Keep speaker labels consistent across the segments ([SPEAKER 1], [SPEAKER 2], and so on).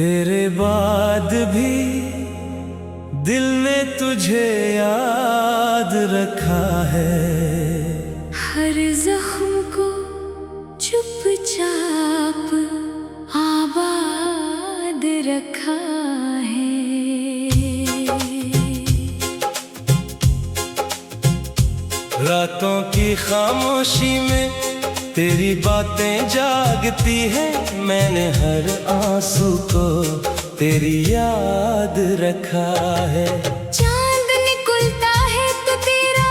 [SPEAKER 1] तेरे बाद भी दिल ने तुझे याद रखा है।
[SPEAKER 2] हर जख्म को चुपचाप आबाद रखा है।
[SPEAKER 1] रातों की खामोशी में तेरी बातें जागती हैं। मैंने हर आंसू को तेरी याद रखा है।
[SPEAKER 2] चांद निकलता है तो तेरा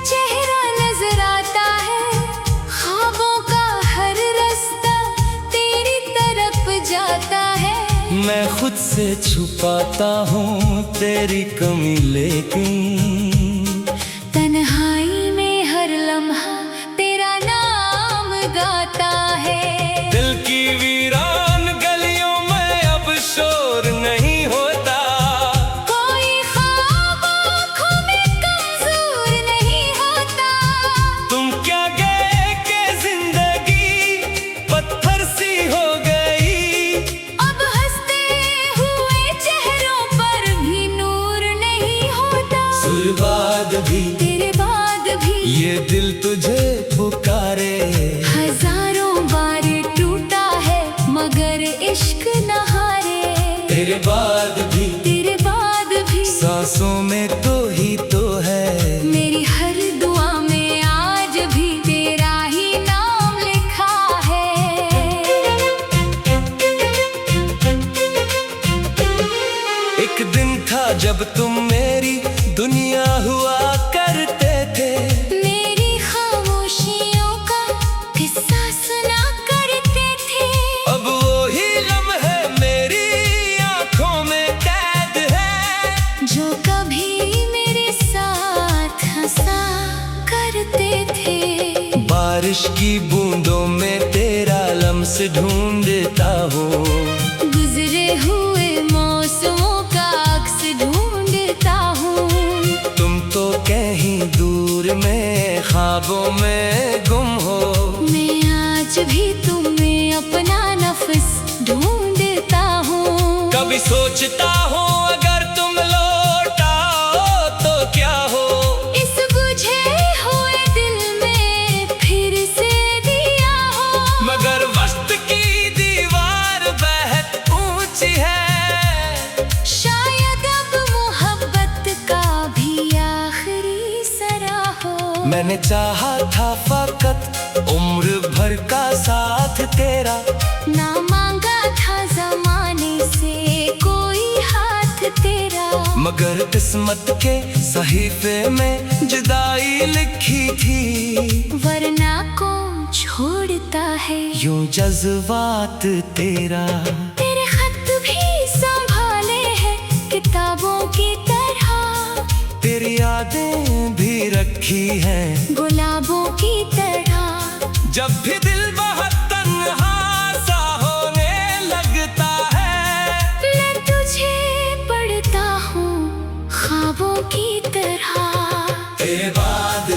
[SPEAKER 2] चेहरा नजर आता है। ख्वाबों का हर रास्ता तेरी तरफ जाता है।
[SPEAKER 1] मैं खुद से छुपाता हूँ तेरी कमी, लेकिन
[SPEAKER 2] तन्हाई में हर लम्हा तेरा नाम गाता है।
[SPEAKER 1] दिल की वीरान गलियों में अब शोर नहीं होता।
[SPEAKER 2] कोई ख्वाब आँखों में कमजोर नहीं होता।
[SPEAKER 1] तुम क्या गए कि जिंदगी पत्थर सी हो गई।
[SPEAKER 2] अब हंसते हुए चेहरों पर भी नूर नहीं होता।
[SPEAKER 1] सुर्बाद भी
[SPEAKER 2] तेरे बाद भी
[SPEAKER 1] ये दिल तुझे पुकारे।
[SPEAKER 2] हजारों बार टूटा है मगर इश्क न हारे।
[SPEAKER 1] तेरे बाद भी सांसों में तो ही तो है।
[SPEAKER 2] मेरी हर दुआ में आज भी तेरा ही नाम लिखा है।
[SPEAKER 1] एक दिन था जब तुम मेरी दुनिया हुआ करते थे।
[SPEAKER 2] मेरी खामोशियों का किस्सा सुना करते थे।
[SPEAKER 1] अब वो ही लम्हे मेरी आंखों में कैद है।
[SPEAKER 2] जो कभी मेरे साथ हंसा करते थे।
[SPEAKER 1] बारिश की बूंदों में तेरा लम्स ढूंढता हूँ।
[SPEAKER 2] गुजरे हुए मौसमों का अक्स ढूंढता हूँ।
[SPEAKER 1] तुम तो कहीं दूर में ख्वाबों में गुम हो।
[SPEAKER 2] मैं आज भी तुम्हें अपना नफ्स ढूंढता हूँ।
[SPEAKER 1] कभी सोचता हूँ अगर तुम लौट आओ तो क्या हो।
[SPEAKER 2] इस बुझे हुए दिल में फिर से दिया हो।
[SPEAKER 1] मगर वक्त की दीवार बेहद ऊंची है।
[SPEAKER 2] शायद अब मोहब्बत का भी आखिरी सरा हो।
[SPEAKER 1] मैंने चाहा था फकत उम्र भर का साथ तेरा।
[SPEAKER 2] ना मांगा था जमाने से कोई हाथ तेरा।
[SPEAKER 1] मगर किस्मत के सहीफे में जुदाई लिखी थी।
[SPEAKER 2] वरना को छोड़ता है
[SPEAKER 1] यूं जज्बात तेरा।
[SPEAKER 2] तेरे खत भी संभाले हैं किताबों की तरह।
[SPEAKER 1] तेरी यादें भी रखी हैं
[SPEAKER 2] गुलाबों की तरह।
[SPEAKER 1] जब भी दिल बहुत तन्हा सा होने लगता है।
[SPEAKER 2] मैं तुझे पढ़ता हूँ ख्वाबों की तरह।
[SPEAKER 1] तेरे बाद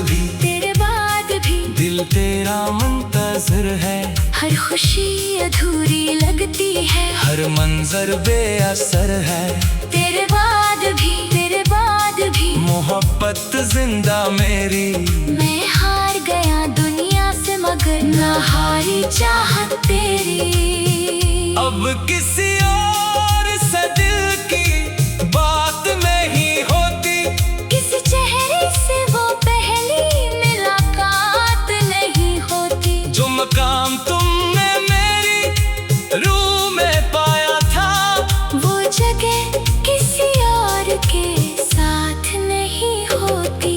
[SPEAKER 1] भी दिल तेरा मुंतज़िर है।
[SPEAKER 2] हर खुशी अधूरी लगती है।
[SPEAKER 1] हर मंजर बेअसर है।
[SPEAKER 2] तेरे बाद भी
[SPEAKER 1] मोहब्बत जिंदा मेरी।
[SPEAKER 2] मैं हार गया दुनिया से मगर ना हारी चाहत तेरी।
[SPEAKER 1] अब किसी और से दिल की बात नहीं होती।
[SPEAKER 2] किसी चेहरे से वो पहली मुलाकात नहीं होती।
[SPEAKER 1] जो मकाम तुमने मेरी रूह में पाया था।
[SPEAKER 2] वो जगह किसी और के साथ नहीं होती।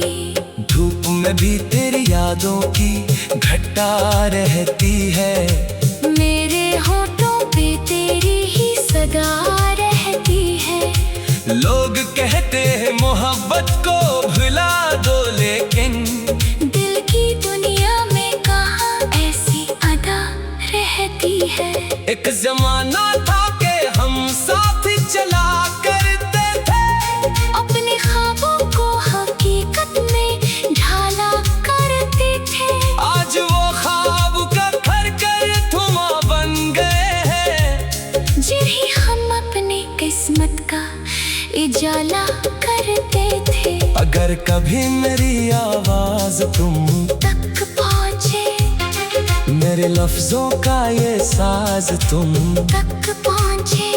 [SPEAKER 1] धूप में भी तेरी यादों की घटा रहती है।
[SPEAKER 2] मेरे होठों पे तेरी ही सदा रहती है।
[SPEAKER 1] लोग कहते हैं मोहब्बत को भुला दो, लेकिन
[SPEAKER 2] दिल की दुनिया में कहाँ ऐसी अदा रहती है।
[SPEAKER 1] एक जमाना था कि हम साथ चला करते थे।
[SPEAKER 2] अपने ख्वाबों को हकीकत में ढाला करते थे।
[SPEAKER 1] आज वो ख्वाब का घर कर धुआं बन गए हैं।
[SPEAKER 2] जिन्हें हम
[SPEAKER 1] कभी मेरी आवाज तुम
[SPEAKER 2] तक पहुँचे,
[SPEAKER 1] मेरे लफ्जों का ये साज तुम
[SPEAKER 2] तक पहुँचे।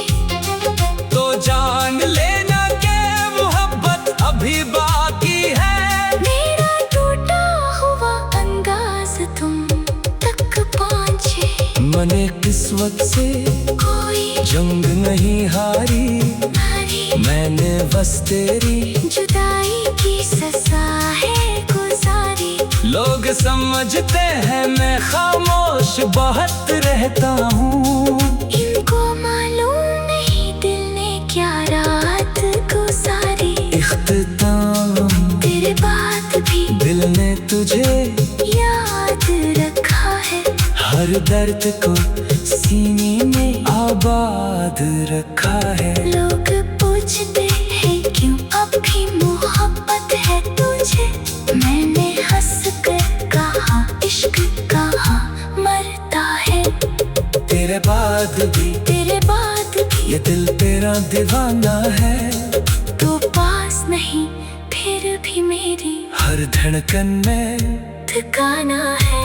[SPEAKER 1] तो जान लेना के मोहब्बत अभी बाकी है।
[SPEAKER 2] मेरा टूटा हुआ अंदाज तुम तक पहुँचे।
[SPEAKER 1] मैंने किस्मत से
[SPEAKER 2] कोई
[SPEAKER 1] जंग नहीं हारी, मैंने बस तेरी
[SPEAKER 2] जुदाई की सजा है गुजारी।
[SPEAKER 1] लोग समझते हैं मैं खामोश बहुत रहता हूँ,
[SPEAKER 2] इनको मालूम नहीं दिल ने क्या रात गुजारी।
[SPEAKER 1] इख्तिताम
[SPEAKER 2] तेरे बाद भी
[SPEAKER 1] दिल ने तुझे
[SPEAKER 2] याद रखा है,
[SPEAKER 1] हर दर्द को सीने में आबाद रखा है।
[SPEAKER 2] लोग पूछते हैं क्यों अब भी मोहब्बत है तुझे, मैंने हंस कर कहा इश्क कहाँ मरता है।
[SPEAKER 1] तेरे बाद भी ये दिल तेरा दीवाना है,
[SPEAKER 2] तो पास नहीं फिर भी मेरी
[SPEAKER 1] हर धड़कन में
[SPEAKER 2] ठिकाना है।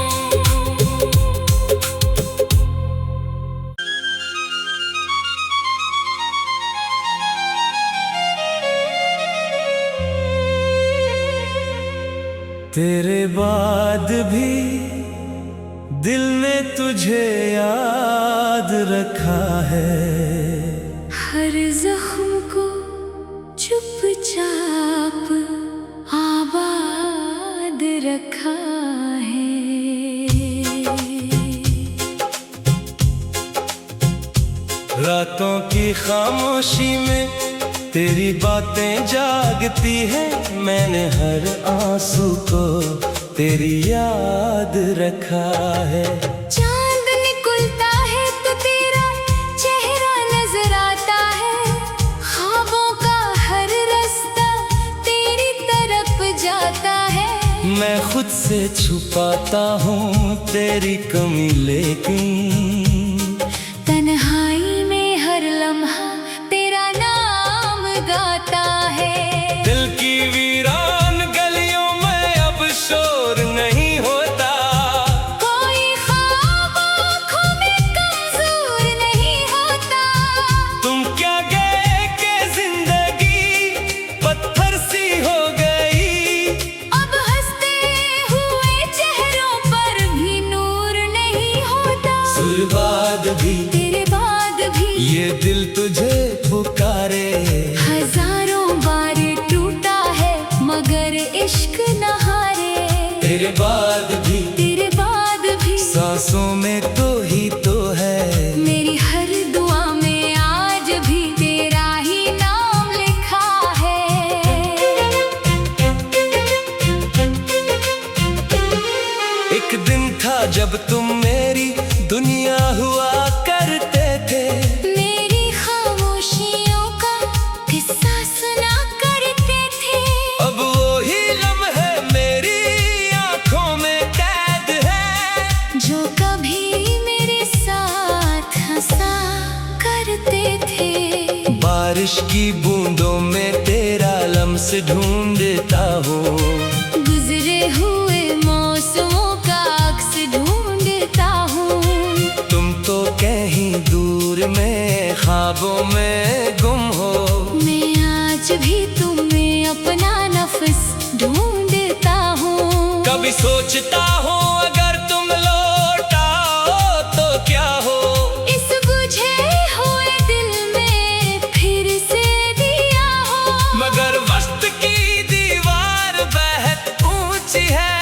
[SPEAKER 1] तेरे बाद भी दिल ने तुझे याद रखा है,
[SPEAKER 2] हर जख्म को चुपचाप आबाद रखा है।
[SPEAKER 1] रातों की खामोशी में तेरी बातें जागती है, मैंने हर आंसू को तेरी याद रखा है।
[SPEAKER 2] चांद निकलता है तो तेरा चेहरा नजर आता है, ख्वाबों का हर रास्ता तेरी तरफ जाता है।
[SPEAKER 1] मैं खुद से छुपाता हूँ तेरी कमी, लेकिन
[SPEAKER 2] तन्हाई में हर लम्हा तेरा नाम गाता है।
[SPEAKER 1] दिल की वीरान गलियों में अब शोर नहीं होता,
[SPEAKER 2] कोई ख्वाब आँखों में कमजोर नहीं होता।
[SPEAKER 1] तुम क्या गए कि जिंदगी पत्थर सी हो गई,
[SPEAKER 2] अब हंसते हुए चेहरों पर भी नूर नहीं होता।
[SPEAKER 1] सुर्बाद भी
[SPEAKER 2] तेरे बाद भी
[SPEAKER 1] ये दिल तुझे पुकारे,
[SPEAKER 2] हजारों बार टूटा है मगर इश्क न हारे।
[SPEAKER 1] तेरे बाद भी सांसों में तो ही तो है,
[SPEAKER 2] मेरी हर दुआ में आज भी तेरा ही नाम लिखा है।
[SPEAKER 1] एक दिन था जब तुम मेरी दुनिया हुआ करते थे,
[SPEAKER 2] मेरी खामोशियों का किस्सा सुना करते थे।
[SPEAKER 1] अब वो ही लम्हे मेरी आंखों में कैद है,
[SPEAKER 2] जो कभी मेरे साथ हंसा करते थे।
[SPEAKER 1] बारिश की बूंदों में तेरा लम्स ढूंढता हूँ,
[SPEAKER 2] गुजरे हुए मौसमों का अक्स ढूंढता हूँ।
[SPEAKER 1] तुम तो कहीं दूर में ख्वाबों में गुम हो,
[SPEAKER 2] मैं आज भी तुम्हें अपना नफ्स ढूंढता हूँ।
[SPEAKER 1] कभी सोचता हूँ अगर तुम लौट आओ तो क्या हो,
[SPEAKER 2] इस बुझे हुए दिल में फिर से दिया हो।
[SPEAKER 1] मगर वक्त की दीवार बहुत ऊंची है,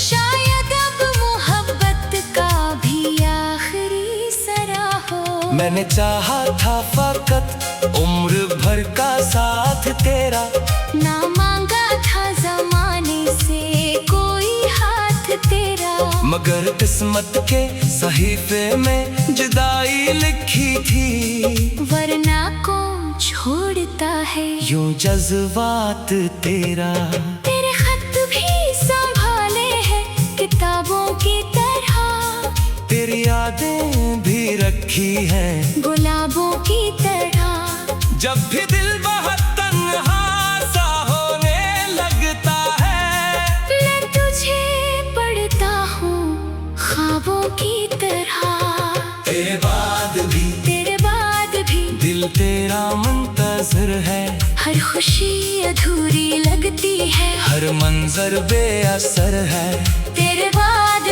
[SPEAKER 2] शायद अब मोहब्बत का भी आखिरी सरा हो।
[SPEAKER 1] मैंने चाहा था फकत उम्र भर का साथ तेरा,
[SPEAKER 2] ना मांगा था जमाने से कोई हाथ तेरा।
[SPEAKER 1] मगर किस्मत के सहीफे में जुदाई लिखी थी,
[SPEAKER 2] वरना कौन छोड़ता है
[SPEAKER 1] यूं जज्बात तेरा।
[SPEAKER 2] तेरे खत भी संभाले हैं किताबों की तरह,
[SPEAKER 1] तेरी यादें भी रखी हैं
[SPEAKER 2] गुलाबों की तरह।
[SPEAKER 1] जब भी दिल बहुत तन्हा सा होने लगे,
[SPEAKER 2] खुशी अधूरी लगती है।
[SPEAKER 1] हर मंजर बेअसर है,
[SPEAKER 2] तेरे बाद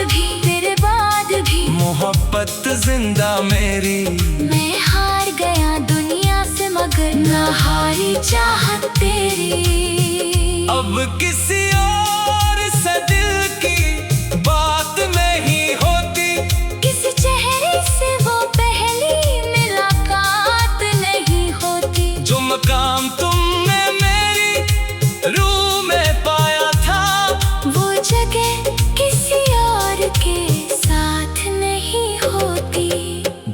[SPEAKER 2] भी
[SPEAKER 1] मोहब्बत जिंदा मेरी।
[SPEAKER 2] मैं हार गया दुनिया से मगर ना हारी चाहत तेरी।
[SPEAKER 1] अब किसी और से दिल की बात नहीं होती,
[SPEAKER 2] किसी चेहरे से वो पहली मुलाकात नहीं होती।
[SPEAKER 1] जो मकाम तुमने मेरी रूह में पाया था,
[SPEAKER 2] वो जगह किसी और के साथ नहीं होती।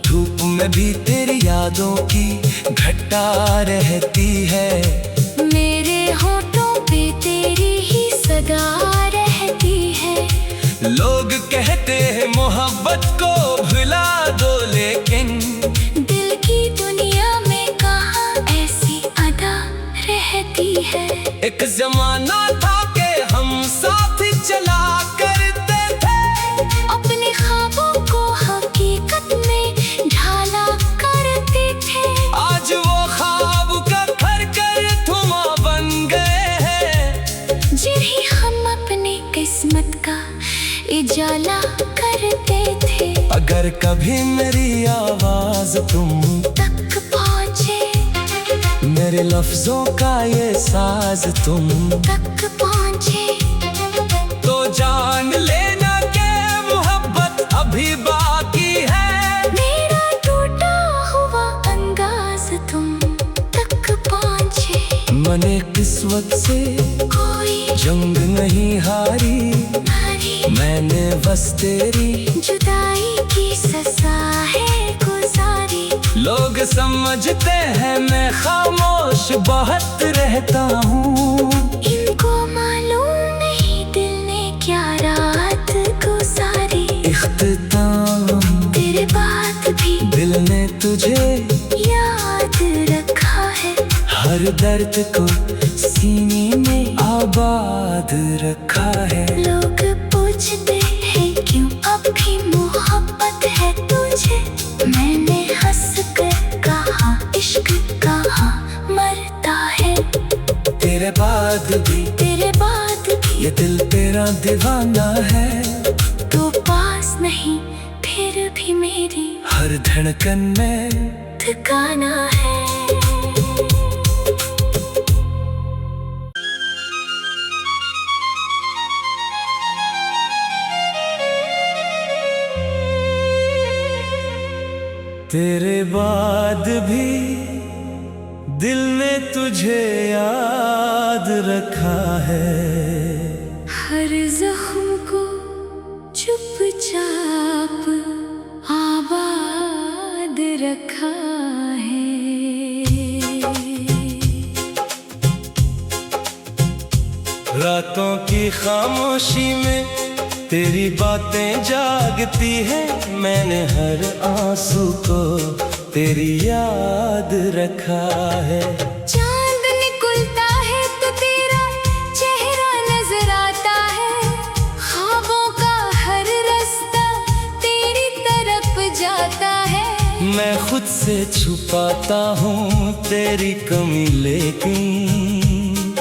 [SPEAKER 1] धूप में भी तेरी यादों की घटा रहती है,
[SPEAKER 2] मेरे होठों पे तेरी ही सदा रहती है।
[SPEAKER 1] लोग कहते हैं मोहब्बत को भुला दो, लेकिन
[SPEAKER 2] दिल की दुनिया में कहाँ ऐसी अदा रहती है।
[SPEAKER 1] एक जमाना था कि हम साथ चला करते थे,
[SPEAKER 2] अपने ख्वाबों को हकीकत में ढाला करते थे।
[SPEAKER 1] आज वो ख्वाब का घर कर धुआं बन गए हैं,
[SPEAKER 2] जिन्हें हम अपने किस्मत का इजाला करते थे।
[SPEAKER 1] अगर कभी मेरी आवाज तुम
[SPEAKER 2] तक पहुँचे,
[SPEAKER 1] मेरे लफ्जों का ये साज तुम
[SPEAKER 2] तक पहुँचे,
[SPEAKER 1] तो जान लेना कि मोहब्बत अभी बाकी है।
[SPEAKER 2] मेरा टूटा हुआ अंदाज तुम तक पहुँचे।
[SPEAKER 1] मैंने किस्मत से
[SPEAKER 2] कोई
[SPEAKER 1] जंग नहीं हारी, मैंने बस तेरी
[SPEAKER 2] जुदाई की सजा है गुजारी।
[SPEAKER 1] लोग समझते हैं मैं खामोश बहुत रहता हूँ,
[SPEAKER 2] इनको मालूम नहीं दिल ने क्या रात गुजारी।
[SPEAKER 1] इख्तिताम
[SPEAKER 2] तेरे बाद भी
[SPEAKER 1] दिल ने तुझे
[SPEAKER 2] याद रखा है,
[SPEAKER 1] हर दर्द को सीने में आबाद रखा है।
[SPEAKER 2] लोग पूछते हैं क्यों अब भी मोहब्बत है तुझे। मैंने हंस कर कहा इश्क कहाँ मरता है।
[SPEAKER 1] तेरे बाद भी ये दिल तेरा दीवाना है,
[SPEAKER 2] तो पास नहीं फिर भी मेरी
[SPEAKER 1] हर धड़कन में
[SPEAKER 2] ठिकाना है।
[SPEAKER 1] तेरे बाद भी दिल ने तुझे याद रखा है,
[SPEAKER 2] हर जख्म को चुपचाप आबाद रखा है।
[SPEAKER 1] रातों की खामोशी में तेरी बातें जागती है, मैंने हर आंसू को तेरी याद रखा है।
[SPEAKER 2] चांद निकलता है तो तेरा चेहरा नजर आता है, ख्वाबों का हर रास्ता तेरी तरफ जाता है।
[SPEAKER 1] मैं खुद से छुपाता हूँ तेरी कमी, लेकिन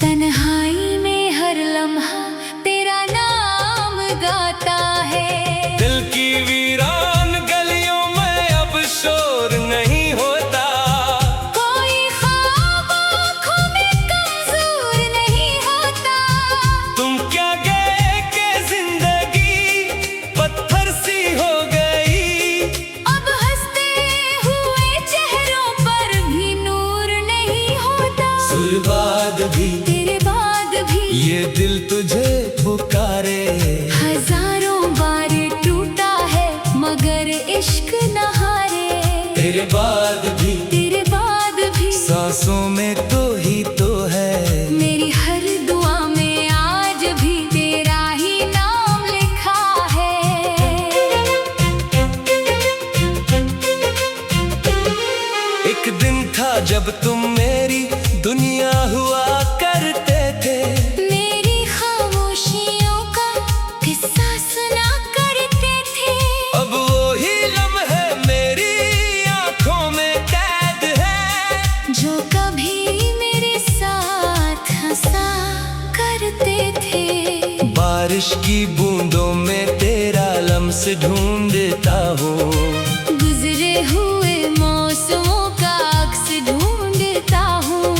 [SPEAKER 2] तन्हाई में हर लम्हा तेरा नाम गाता है।
[SPEAKER 1] दिल की वीरान गलियों में अब शोर नहीं होता,
[SPEAKER 2] कोई ख्वाब आँखों में कमजोर नहीं होता।
[SPEAKER 1] तुम क्या गए कि जिंदगी पत्थर सी हो गई,
[SPEAKER 2] अब हंसते हुए चेहरों पर भी नूर नहीं होता।
[SPEAKER 1] सुलवा
[SPEAKER 2] करते थे।
[SPEAKER 1] बारिश की बूंदों में तेरा लम्स ढूंढता हूँ।
[SPEAKER 2] गुजरे हुए मौसमों का अक्स ढूंढता हूँ।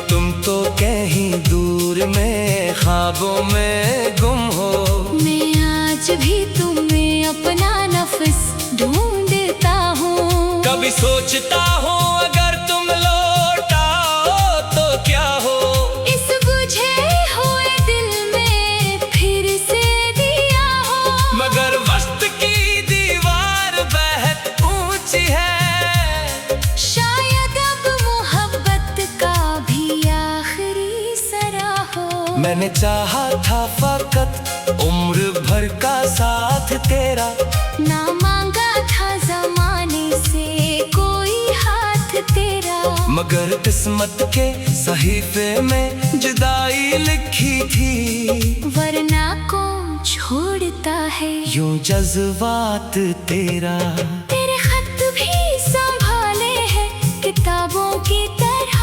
[SPEAKER 1] तुम तो कहीं दूर में ख्वाबों में गुम हो।
[SPEAKER 2] मैं आज भी तुम्हें अपना नफ्स ढूंढता हूँ।
[SPEAKER 1] कभी सोचता हूँ अगर तुम लौट आओ तो क्या हो।
[SPEAKER 2] इस बुझे हुए दिल में फिर से दिया हो।
[SPEAKER 1] मगर वक्त की दीवार बेहद ऊंची है।
[SPEAKER 2] शायद अब मोहब्बत का भी आखिरी सरा हो।
[SPEAKER 1] मैंने चाहा था फकत उम्र भर का साथ तेरा।
[SPEAKER 2] ना मांगा था जमाने से कोई हाथ तेरा।
[SPEAKER 1] मगर किस्मत के सहीफे में जुदाई लिखी थी।
[SPEAKER 2] वरना कौन छोड़ता है
[SPEAKER 1] यूं जज्बात तेरा।
[SPEAKER 2] तेरे खत भी संभाले हैं किताबों की तरह।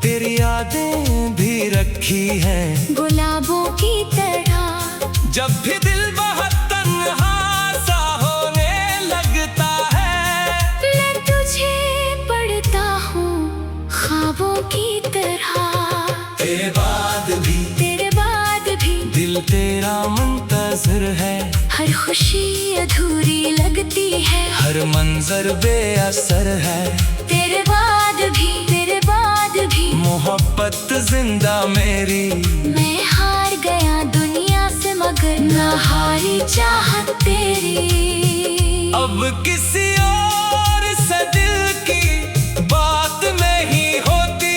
[SPEAKER 1] तेरी यादें भी रखी हैं
[SPEAKER 2] गुलाबों की तरह।
[SPEAKER 1] जब भी दिल बहुत तन्हा सा होने लगता है।
[SPEAKER 2] मैं तुझे पढ़ता हूँ ख्वाबों की तरह।
[SPEAKER 1] तेरे बाद भी दिल तेरा मुंतज़िर है।
[SPEAKER 2] हर खुशी अधूरी लगती है।
[SPEAKER 1] हर मंजर बेअसर है।
[SPEAKER 2] तेरे बाद भी
[SPEAKER 1] मोहब्बत जिंदा मेरी।
[SPEAKER 2] मैं हार गया दुनिया से मगर न हारी चाहत तेरी।
[SPEAKER 1] अब किसी और से दिल की बात नहीं होती।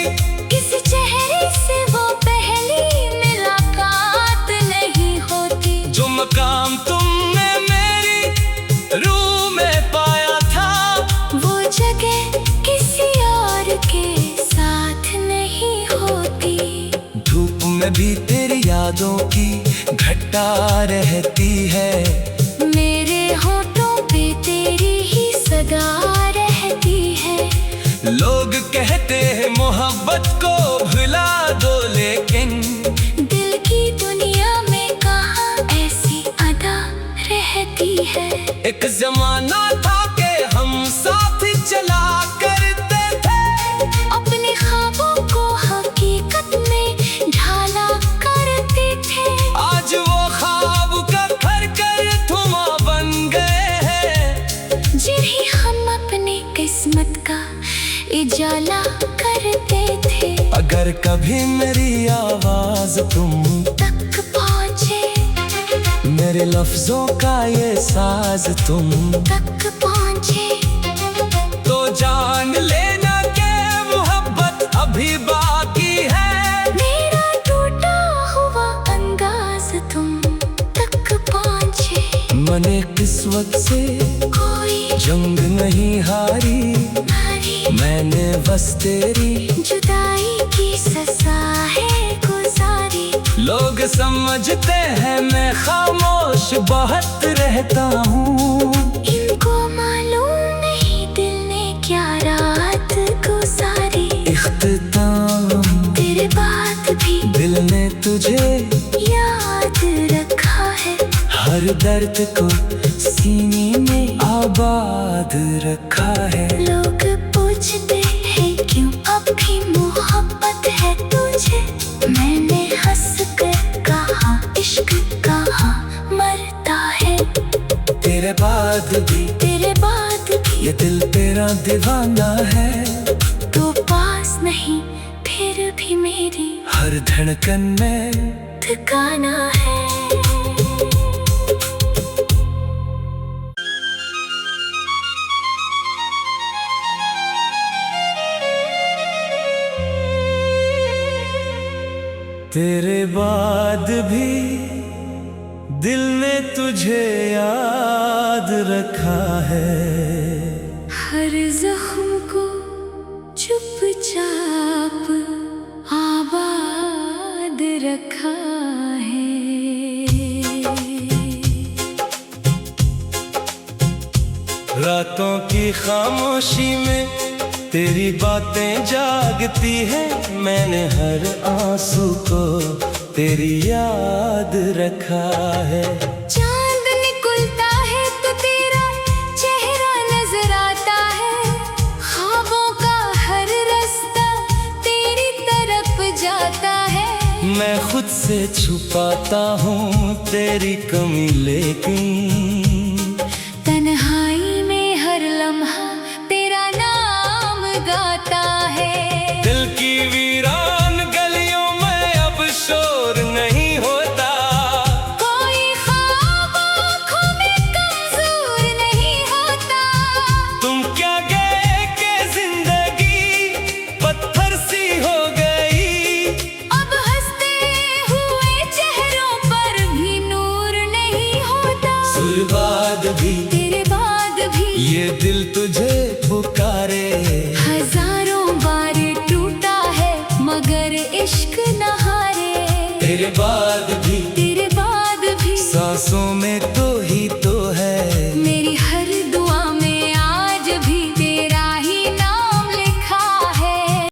[SPEAKER 2] किसी चेहरे से वो पहली मुलाकात नहीं होती।
[SPEAKER 1] जो मकाम तुमने मेरी रूह में पाया था।
[SPEAKER 2] वो जगह किसी और के साथ नहीं होती।
[SPEAKER 1] धूप में भी तेरी यादों की घटा रहती है।
[SPEAKER 2] मेरे होठों पे तेरी ही सदा रहती है।
[SPEAKER 1] लोग कहते हैं मोहब्बत को भुला दो लेकिन
[SPEAKER 2] दिल की दुनिया में कहाँ ऐसी अदा रहती है।
[SPEAKER 1] एक जमाना था कि हम साथ चला करते थे।
[SPEAKER 2] अपने ख्वाबों को हकीकत में ढाला करते थे।
[SPEAKER 1] आज वो ख्वाब का घर कर धुआं बन गए हैं।
[SPEAKER 2] जिन्हें हम अपने किस्मत का इजाला करते थे।
[SPEAKER 1] अगर कभी मेरी आवाज तुम
[SPEAKER 2] तक पहुँचे
[SPEAKER 1] मेरे लफ्जों का ये साज तुम
[SPEAKER 2] तक पहुँचे
[SPEAKER 1] तो जान लेना कि मोहब्बत अभी बाकी है।
[SPEAKER 2] मेरा टूटा हुआ अंदाज तुम तक पहुँचे।
[SPEAKER 1] मैंने किस्मत से
[SPEAKER 2] कोई
[SPEAKER 1] जंग नहीं हारी। मैंने बस तेरी
[SPEAKER 2] जुदाई की सजा है गुजारी।
[SPEAKER 1] लोग समझते हैं मैं खामोश बहुत रहता हूँ।
[SPEAKER 2] इनको मालूम नहीं दिल ने क्या रात गुजारी।
[SPEAKER 1] इख्तिताम
[SPEAKER 2] तेरे बाद भी
[SPEAKER 1] दिल ने तुझे
[SPEAKER 2] याद रखा है।
[SPEAKER 1] हर दर्द को सीने में आबाद रखा है।
[SPEAKER 2] लोग पूछते हैं क्यों अब भी मोहब्बत है तुझे। मैंने हंस कर कहा इश्क कहाँ मरता है।
[SPEAKER 1] तेरे बाद भी ये दिल तेरा दीवाना है।
[SPEAKER 2] तो पास नहीं फिर भी मेरी
[SPEAKER 1] हर धड़कन में
[SPEAKER 2] ठिकाना है।
[SPEAKER 1] तेरे बाद भी दिल ने तुझे याद रखा है।
[SPEAKER 2] हर जख्म को चुपचाप आबाद रखा है।
[SPEAKER 1] रातों की खामोशी में तेरी बातें जागती है। मैंने हर आंसू को तेरी याद रखा है।
[SPEAKER 2] चांद निकलता है तो तेरा चेहरा नजर आता है, ख्वाबों का हर रास्ता तेरी तरफ जाता है।
[SPEAKER 1] मैं खुद से छुपाता हूँ तेरी कमी, लेकिन
[SPEAKER 2] तन्हाई में हर लम्हा तेरा नाम गाता है।
[SPEAKER 1] दिल की वीरान गलियों में अब शोर नहीं होता,
[SPEAKER 2] कोई ख्वाब आँखों में कमजोर नहीं होता।
[SPEAKER 1] तुम क्या गए कि जिंदगी पत्थर सी हो गई,
[SPEAKER 2] अब हंसते हुए चेहरों पर भी नूर नहीं होता।
[SPEAKER 1] सुरबाद भी
[SPEAKER 2] तेरे बाद भी
[SPEAKER 1] ये दिल तुझे पुकारे,
[SPEAKER 2] हजारों बार टूटा है मगर इश्क न हारे।
[SPEAKER 1] तेरे बाद भी
[SPEAKER 2] तेरे बाद भी
[SPEAKER 1] सांसों में तो